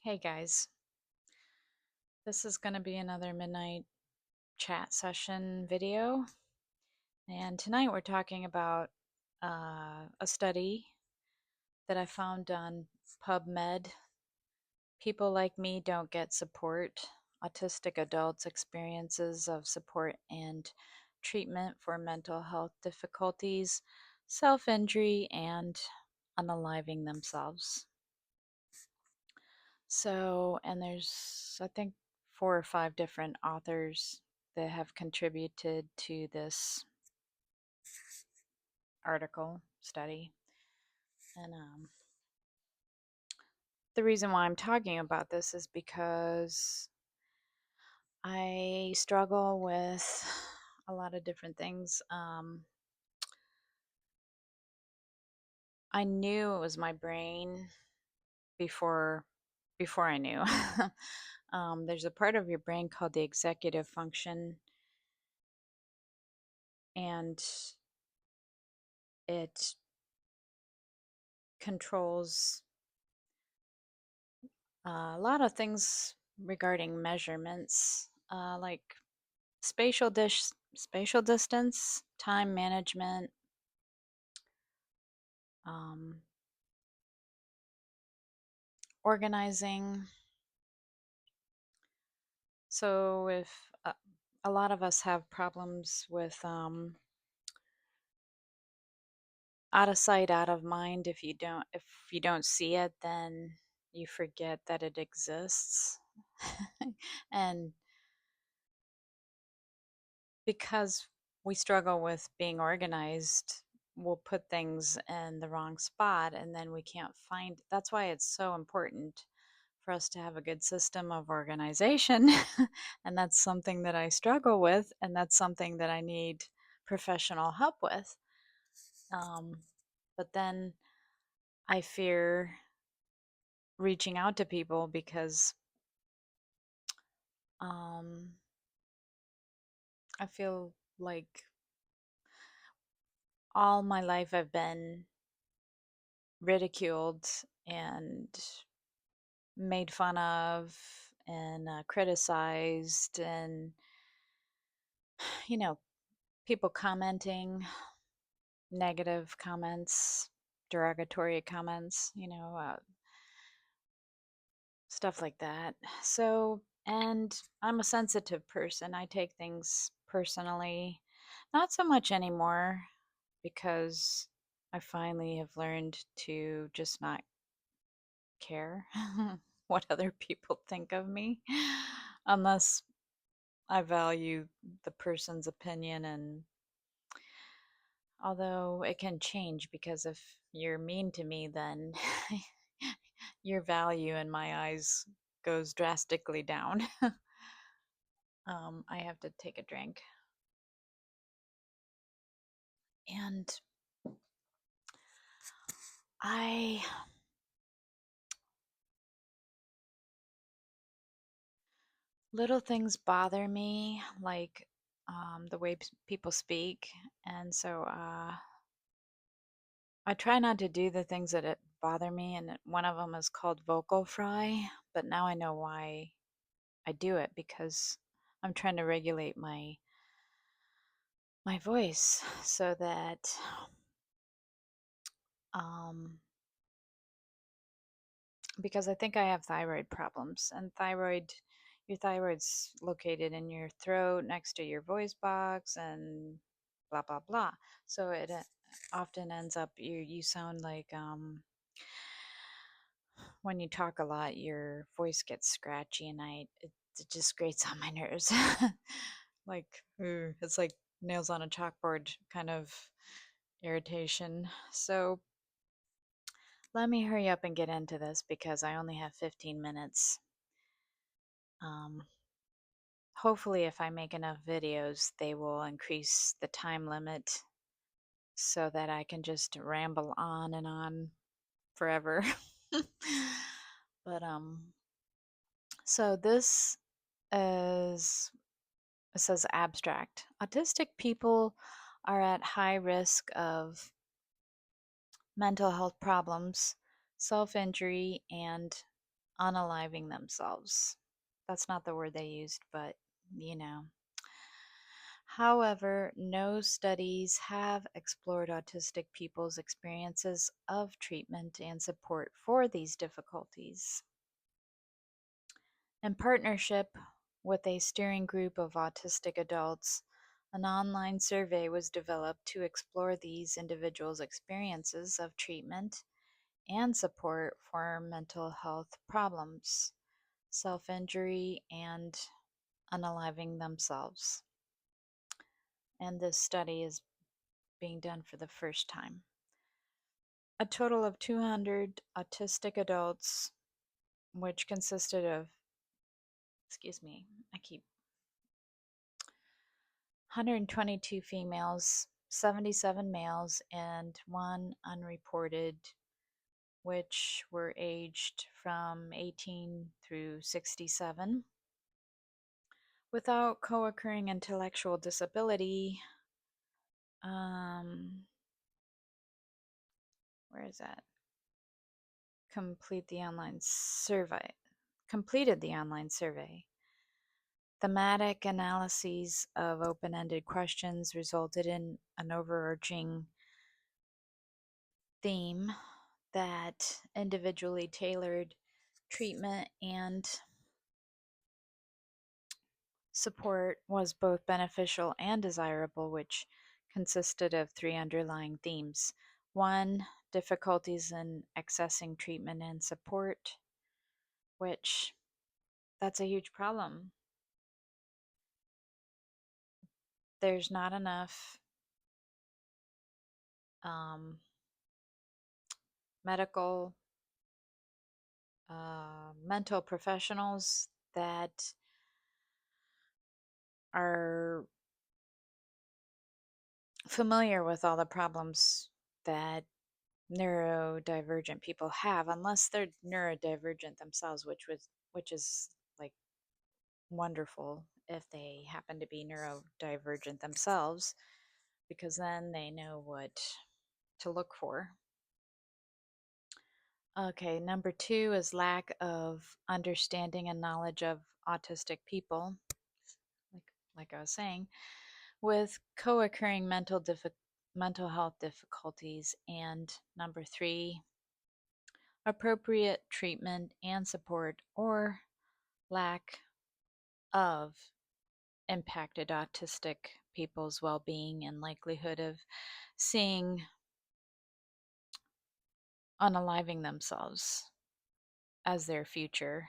Hey guys, this is going to be another midnight chat session video. And tonight we're talking about a study that I found on PubMed. People like me don't get support. Autistic adults' experiences of support and treatment for mental health difficulties, self injury, and unaliving themselves. So, and there's, I think, 4 or 5 different authors that have contributed to this article study. And the reason why I'm talking about this is because I struggle with a lot of different things. I knew it was my brain before I knew. There's a part of your brain called the executive function, and it controls a lot of things regarding measurements, like spatial distance, time management, um, organizing. So if a lot of us have problems with out of sight, out of mind. If you don't see it, then you forget that it exists. And because we struggle with being organized, we'll put things in the wrong spot and then we can't find. That's why it's so important for us to have a good system of organization. And that's something that I struggle with, and that's something that I need professional help with. But then I fear reaching out to people because um, I feel like all my life I've been ridiculed and made fun of and criticized, and you know, people commenting negative comments, derogatory comments, stuff like that. So, and I'm a sensitive person. I take things personally, not so much anymore, because I finally have learned to just not care what other people think of me, unless I value the person's opinion. And although it can change, because if you're mean to me, then your value in my eyes goes drastically down. I have to take a drink. And I little things bother me, like the way people speak. And so I try not to do the things that bother me. And one of them is called vocal fry. But now I know why I do it, because I'm trying to regulate my voice so that um, because I think I have thyroid problems, and your thyroid's located in your throat next to your voice box and blah blah blah. So it often ends up you sound like when you talk a lot, your voice gets scratchy, and it just grates on my nerves. Like, it's like nails on a chalkboard kind of irritation. So let me hurry up and get into this because I only have 15 minutes. Um, Hopefully, if I make enough videos, they will increase the time limit so that I can just ramble on and on forever. But so this is it says abstract. Autistic people are at high risk of mental health problems, self-injury, and unaliving themselves. That's not the word they used, but you know. However, no studies have explored autistic people's experiences of treatment and support for these difficulties. In partnership with a steering group of autistic adults, an online survey was developed to explore these individuals' experiences of treatment and support for mental health problems, self injury, and unaliving themselves. And this study is being done for the first time. A total of 200 autistic adults, which consisted of, excuse me, I keep 122 females, 77 males, and one unreported, which were aged from 18 through 67. Without co occurring intellectual disability, where is that? Completed the online survey. Thematic analyses of open-ended questions resulted in an overarching theme that individually tailored treatment and support was both beneficial and desirable, which consisted of three underlying themes. One, difficulties in accessing treatment and support, which that's a huge problem. There's not enough medical, mental professionals that are familiar with all the problems that neurodivergent people have, unless they're neurodivergent themselves, which is like wonderful if they happen to be neurodivergent themselves, because then they know what to look for. Okay, number two is lack of understanding and knowledge of autistic people, like like I was saying, with co-occurring mental health difficulties. And number three, appropriate treatment and support or lack of impacted autistic people's well-being and likelihood of seeing unaliving themselves as their future.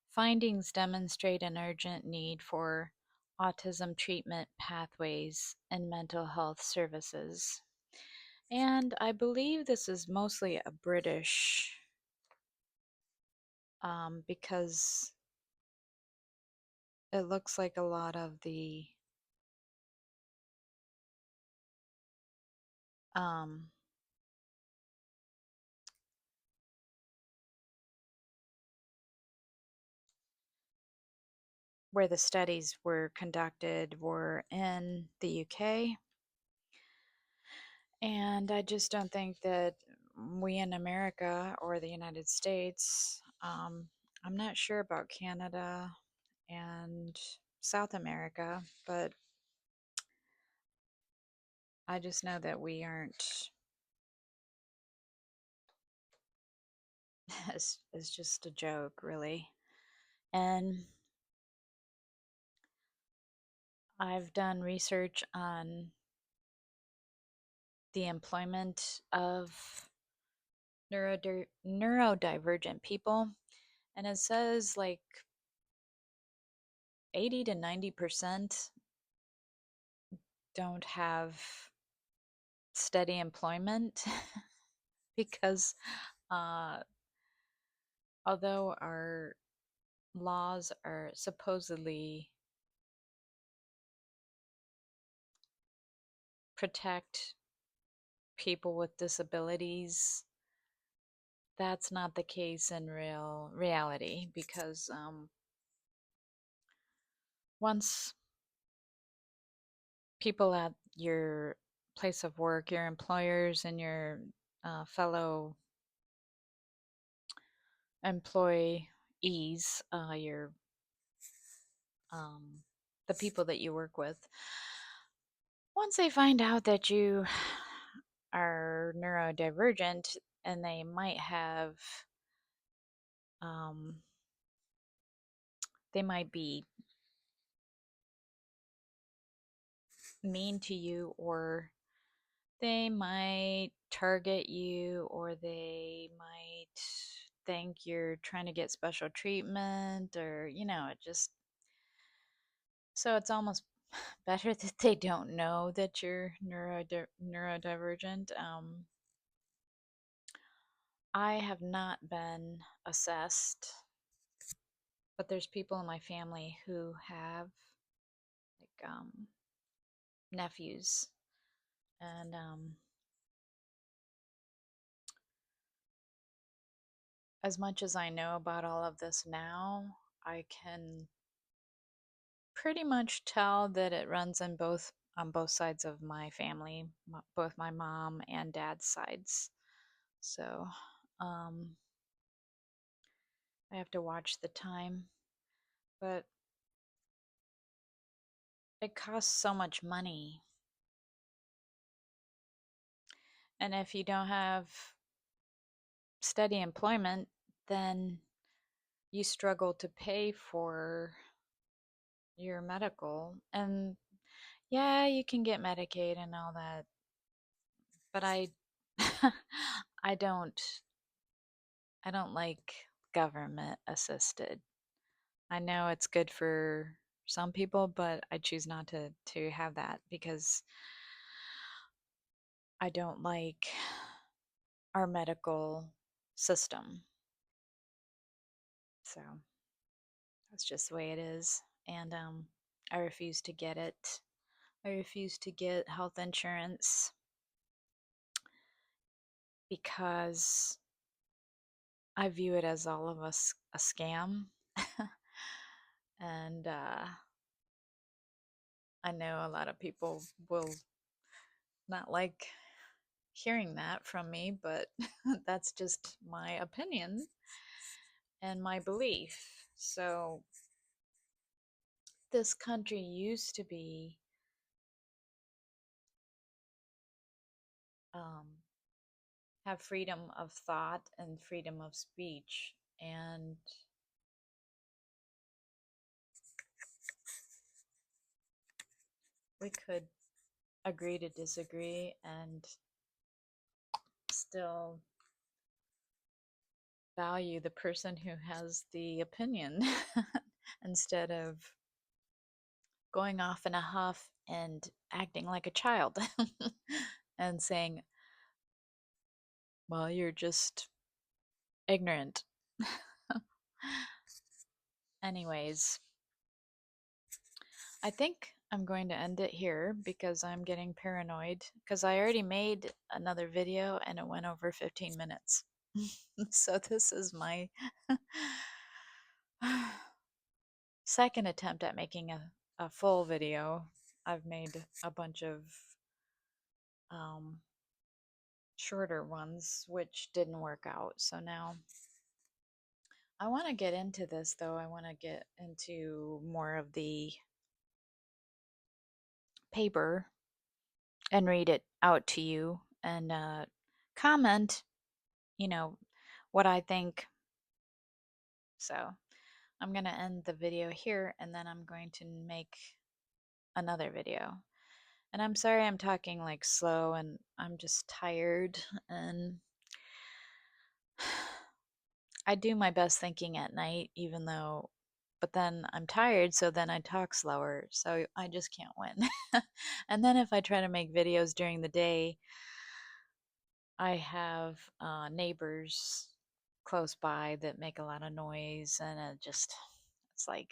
Findings demonstrate an urgent need for autism treatment pathways and mental health services. And I believe this is mostly a British, because it looks like a lot of the um, where the studies were conducted were in the UK. And I just don't think that we in America or the United States, I'm not sure about Canada and South America, but I just know that we aren't, it's just a joke, really. And I've done research on the employment of neurodivergent people, and it says like 80 to 90% don't have steady employment because uh, although our laws are supposedly protect people with disabilities, that's not the case in reality, because once people at your place of work, your employers and your fellow employees, your um, the people that you work with, once they find out that you are neurodivergent and they might have, um, they might be mean to you, or they might target you, or they might think you're trying to get special treatment, or, it just, so it's almost better that they don't know that you're neurodivergent. I have not been assessed, but there's people in my family who have, like, nephews, and as much as I know about all of this now, I can pretty much tell that it runs on both sides of my family, both my mom and dad's sides. So, I have to watch the time, but it costs so much money. And if you don't have steady employment, then you struggle to pay for your medical. And yeah, you can get Medicaid and all that, but I don't I don't like government assisted. I know it's good for some people, but I choose not to have that because I don't like our medical system. So that's just the way it is. And I refuse to get it. I refuse to get health insurance because I view it as all of us a scam. And I know a lot of people will not like hearing that from me, but that's just my opinion and my belief. So, this country used to be um, have freedom of thought and freedom of speech, and we could agree to disagree and still value the person who has the opinion instead of going off in a huff and acting like a child and saying, well, you're just ignorant. Anyways, I think I'm going to end it here because I'm getting paranoid because I already made another video and it went over 15 minutes. So this is my second attempt at making a full video. I've made a bunch of um, shorter ones, which didn't work out. So now I want to get into this, though. I want to get into more of the paper and read it out to you and comment, you know, what I think. So I'm going to end the video here and then I'm going to make another video. And I'm sorry I'm talking like slow and I'm just tired, and I do my best thinking at night, even though, but then I'm tired, so then I talk slower, so I just can't win. And then if I try to make videos during the day, I have neighbors close by that make a lot of noise, and it's like,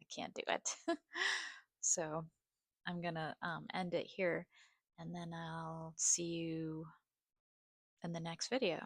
I can't do it. So I'm gonna end it here, and then I'll see you in the next video.